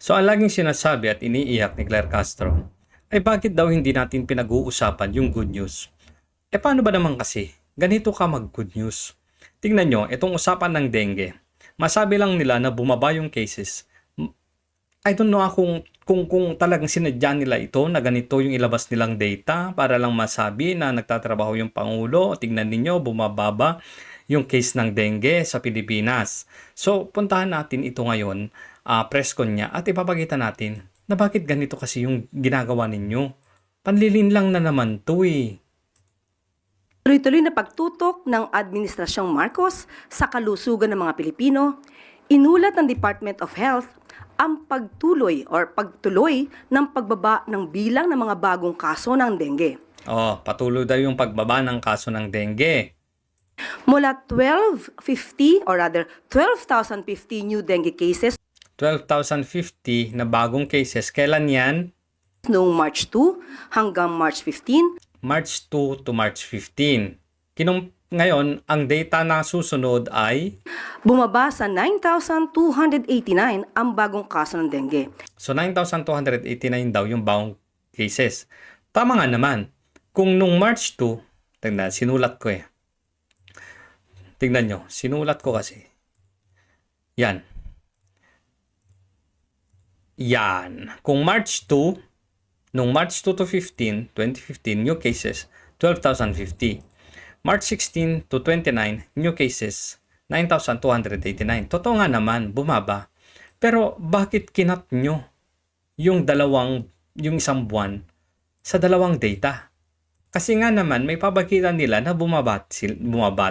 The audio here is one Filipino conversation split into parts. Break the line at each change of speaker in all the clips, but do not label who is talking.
So ang laging sinasabi at iniiyak ni Claire Castro ay bakit daw hindi natin pinag-uusapan yung good news? Paano ba naman kasi? Ganito ka mag-good news. Tingnan nyo, itong usapan ng dengue. Masabi lang nila na bumaba yung cases. I don't know kung talagang sinadya nila ito na ganito yung ilabas nilang data para lang masabi na nagtatrabaho yung Pangulo. Tingnan ninyo, bumababa yung case ng dengue sa Pilipinas. So, puntahan natin ito ngayon, press con niya, at ipapakita natin na bakit ganito kasi yung ginagawa ninyo. Panlilin lang na naman to eh.
Tuloy-tuloy na pagtutok ng Administrasyong Marcos sa kalusugan ng mga Pilipino, inulat ng Department of Health ang pagtuloy ng pagbaba ng bilang ng mga bagong kaso ng dengue.
Patuloy daw yung pagbaba ng kaso ng dengue.
Mula 12,050 new dengue cases
12,050 na bagong cases. Kailan yan?
noong March 2 hanggang March 15,
March 2 to March 15. Ngayon, ang data na susunod ay
bumaba sa 9,289 ang bagong kaso ng dengue.
so 9,289 daw yung bagong cases. Tama nga naman. Kung nung March 2, tingnan, sinulat ko eh. Tingnan nyo, sinulat ko kasi. Yan. Kung March 2, nung March 2 to 15, 2015, new cases, 12,050. March 16 to 29, new cases, 9,289. Totoo nga naman, bumaba. Pero bakit kinat nyo yung isang buwan sa dalawang data? Kasi nga naman, may pabagitan nila na bumaba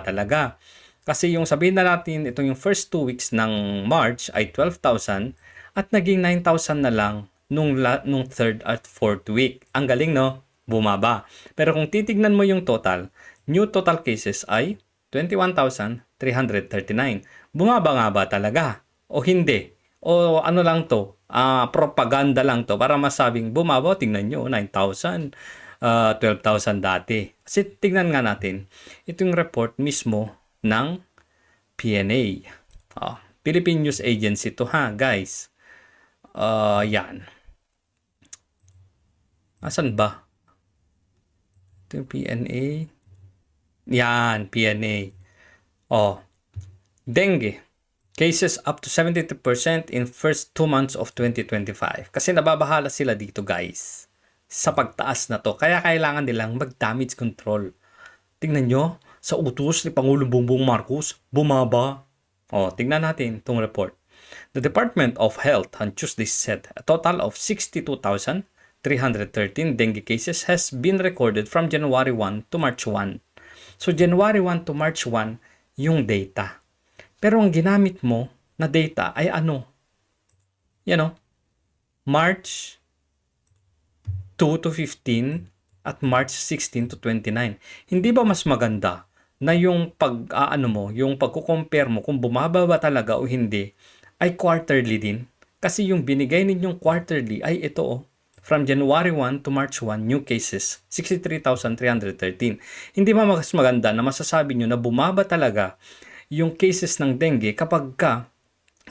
talaga. Kasi yung sabihin na natin, itong yung first 2 weeks ng March ay 12,000 at naging 9,000 na lang nung third at fourth week. Ang galing, no? Bumaba. Pero kung titignan mo yung total, new total cases ay 21,339. Bumaba nga ba talaga? O hindi? O ano lang to? Propaganda lang to para masabing bumaba. Tingnan nyo, 9,000. 12,000 dati. Kasi tingnan nga natin, itong report mismo ng PNA. Philippine News Agency to ha, guys. Yan. Asan ba? Ito yung PNA. Yan, PNA. Dengue. Cases up to 72% in first 2 months of 2025. Kasi nababahala sila dito, guys, sa pagtaas na to. Kaya kailangan nilang mag-damage control. Tingnan nyo, sa utos ni Pangulong Bongbong Marcos, bumaba. Tingnan natin itong report. The Department of Health on Tuesday said a total of 62,313 dengue cases has been recorded from January 1 to March 1. So January 1 to March 1 yung data. Pero ang ginamit mo na data ay ano? March 2 to 15 at March 16 to 29. Hindi ba mas maganda na yung yung pagko-compare mo kung bumaba ba talaga o hindi ay quarterly din? Kasi yung binigay ninyong quarterly ay ito from January 1 to March 1, new cases, 63,313. Hindi ba mas maganda na masasabi nyo na bumaba talaga yung cases ng dengue kapag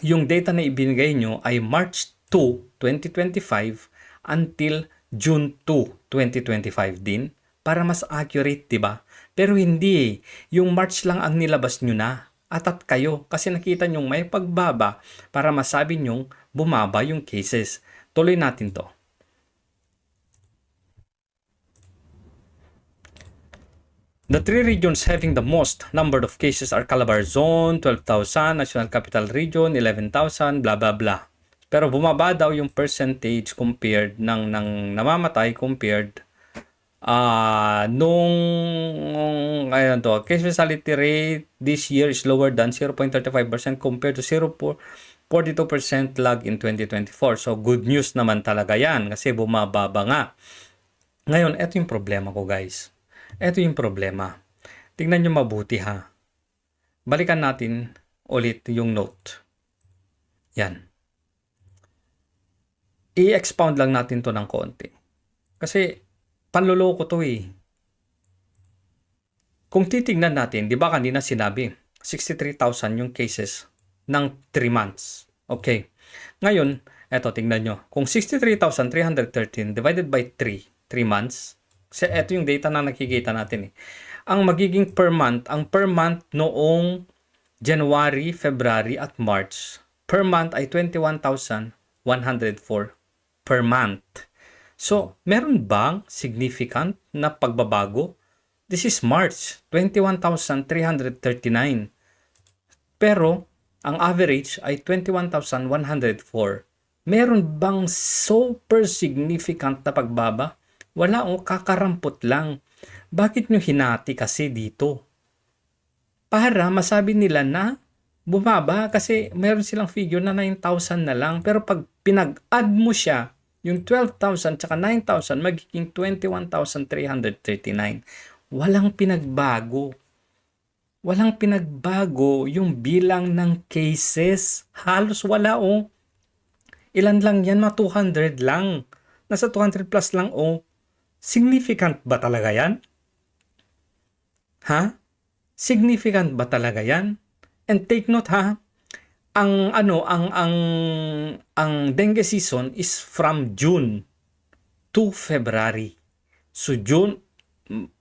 yung data na ibinigay nyo ay March 2, 2025 until June 2, 2025 din para mas accurate, 'di ba? Pero hindi yung March lang ang nilabas nyo na. Atat kayo kasi nakita nyo may pagbaba para masabi nyong bumaba yung cases. Tuloy natin to. The 3 regions having the most number of cases are Calabar Zone, 12,000, National Capital Region, 11,000, blah blah blah. Pero bumaba daw yung percentage compared ng namamatay compared case fatality rate this year is lower than 0.35% compared to 0.42% lag in 2024. So good news naman talaga yan kasi bumababa nga. Ngayon, eto yung problema ko, guys. Ito yung problema. Tingnan nyo mabuti ha. Balikan natin ulit yung note. Yan. I-expound lang natin to ng konti. Kasi panloloko to eh. Kung titignan natin, di ba kanina sinabi, 63,000 yung cases ng 3 months. Okay. Ngayon, Eto, tingnan nyo. Kung 63,313 divided by 3 months, kasi eto yung data na nakikita natin eh. Ang magiging ang per month noong January, February at March, per month ay 21,104 per month. So, meron bang significant na pagbabago? This is March, 21,339. Pero, ang average ay 21,104. Meron bang super significant na pagbaba? Wala o kakarampot lang. Bakit nyo hinati kasi dito? Para masabi nila na bumaba kasi meron silang figure na 9,000 na lang. Pero pag pinag-add mo siya, yung 12,000 tsaka 9,000 magiging 21,339. Walang pinagbago. Walang pinagbago yung bilang ng cases. Halos wala o. Ilan lang yan? Mga 200 lang. Nasa 200 plus lang o. Significant ba talaga yan? Ha? Significant ba talaga yan? And take note ha, ang dengue season is from June to February. So June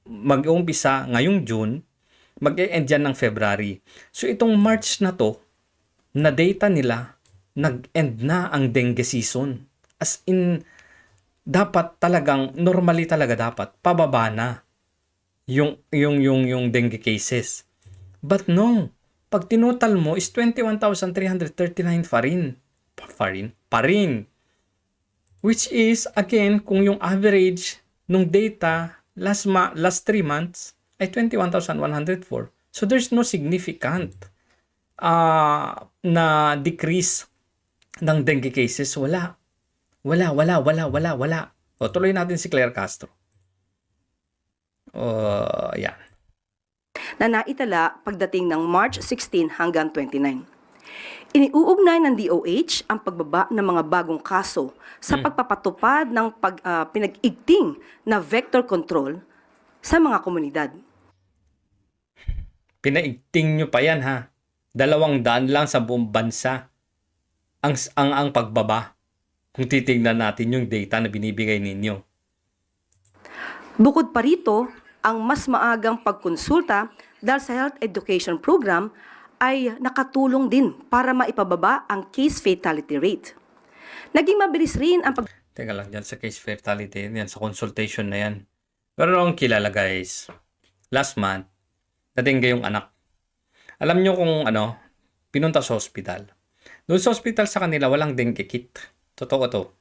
mag-uumpisa ngayong June, mag-e-end yan ng February. So itong March na to, na data nila, nag-end na ang dengue season. As in, dapat talagang, normally talaga dapat, pababa na yung dengue cases. But no, pag tinotal mo is 21,339 pa rin. Which is, again, kung yung average nung data last 3 months ay 21,104. So there's no significant na decrease ng dengue cases. Wala. O, tuloy natin si Claire Castro. Yan.
Na naitala pagdating ng March 16 hanggang 29. Iniuugnay ng DOH ang pagbaba ng mga bagong kaso sa pagpapatupad ng pinag-igting na vector control sa mga komunidad.
Pinaigting nyo pa yan ha. 200 lang sa buong bansa ang pagbaba kung titingnan natin yung data na binibigay ninyo.
Bukod pa rito, ang mas maagang pagkonsulta dahil sa health education program ay nakatulong din para maipababa ang case fatality rate. Naging mabilis rin ang
Teka lang, dyan sa case fatality, yan sa consultation na yan. Pero ang kilala guys, last month, natingga yung anak. Alam nyo kung pinunta sa hospital. Doon sa hospital sa kanila, walang dengue kit. Totoo to.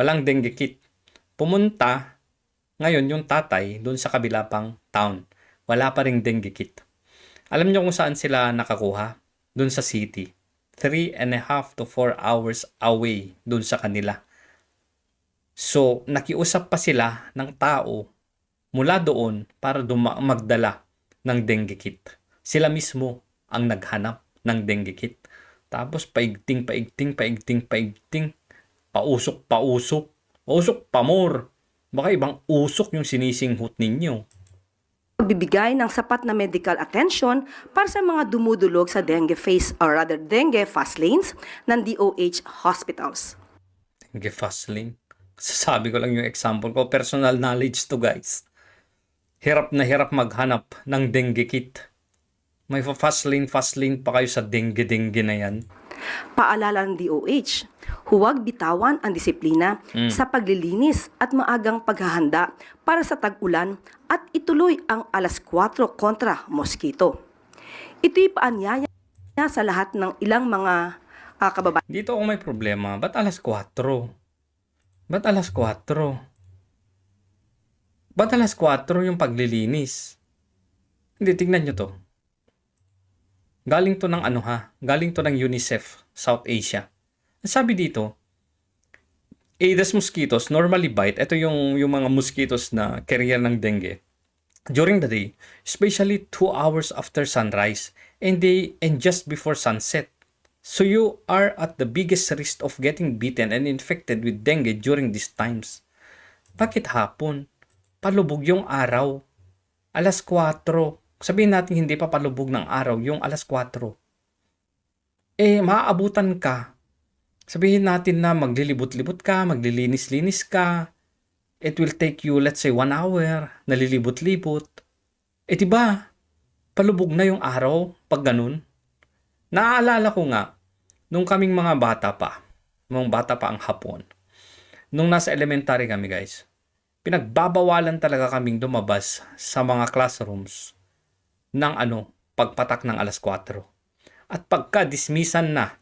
Walang dengue kit. Pumunta, ngayon yung tatay, doon sa kabila pang town. Wala pa ring dengue kit. Alam nyo kung saan sila nakakuha? Doon sa city. 3.5 to 4 hours away doon sa kanila. So, nakiusap pa sila ng tao mula doon para magdala ng dengue kit. Sila mismo ang naghanap ng dengue kit. Tapos paigting, pausok pa more. Baka ibang usok yung sinisinghot ninyo.
pagbibigay ng sapat na medical attention para sa mga dumudulog sa dengue fast lanes ng DOH hospitals.
Dengue fast lane. Sasabi ko lang yung example ko. Personal knowledge to guys. Hirap na hirap maghanap ng dengue kit. May fast lane pa kayo sa dengue na yan.
Paalala ng DOH, huwag bitawan ang disiplina sa paglilinis at maagang paghahanda para sa tag-ulan at ituloy ang alas 4 kontra mosquito. Ito'y paanyaya sa lahat ng ilang mga kababayan.
Dito ako may problema. Ba't alas 4? Ba't alas 4? Ba't alas 4 yung paglilinis? Hindi, tignan nyo to. Galing to ng Galing to ng UNICEF, South Asia. Sabi dito, Aedes mosquitoes normally bite. Ito yung mga mosquitoes na carrier ng dengue. During the day, especially 2 hours after sunrise and just before sunset. So you are at the biggest risk of getting bitten and infected with dengue during these times. Bakit hapon? Palubog yung araw. Alas 4. Sabihin natin hindi pa palubog ng araw yung alas 4. Maaabutan ka Sabihin natin na maglilibot-libot ka, maglilinis-linis ka. It will take you, let's say, 1 hour, nalilibot-libot. Eh, diba, palubog na yung araw pag ganun. Naaalala ko nga, nung kaming mga bata pa, nung bata pa ang hapon, nung nasa elementary kami guys, pinagbabawalan talaga kaming lumabas sa mga classrooms ng pagpatak ng alas 4. At pagka dismissan na,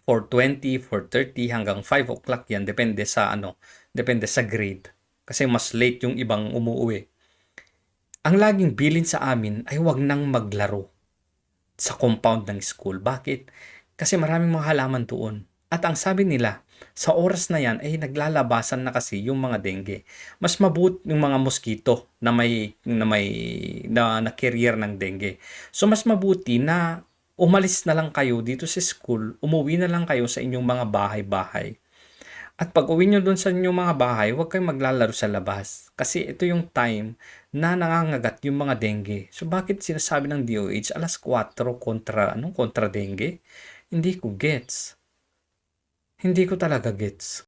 4:20, 4:30 hanggang 5 o'clock yan, depende sa grade. Kasi mas late yung ibang umuwi. Ang laging bilin sa amin ay wag nang maglaro sa compound ng school. Bakit? Kasi maraming mga halaman doon. At ang sabi nila, sa oras na yan ay naglalabasan na kasi yung mga dengue. Mas mabuti yung mga mosquito na carrier ng dengue. So mas mabuti na umalis na lang kayo dito sa school, umuwi na lang kayo sa inyong mga bahay-bahay. At pag uwi nyo doon sa inyong mga bahay, huwag kayong maglalaro sa labas. Kasi ito yung time na nangangagat yung mga dengue. So bakit sinasabi ng DOH alas 4 kontra dengue? Hindi ko gets. Hindi ko talaga gets.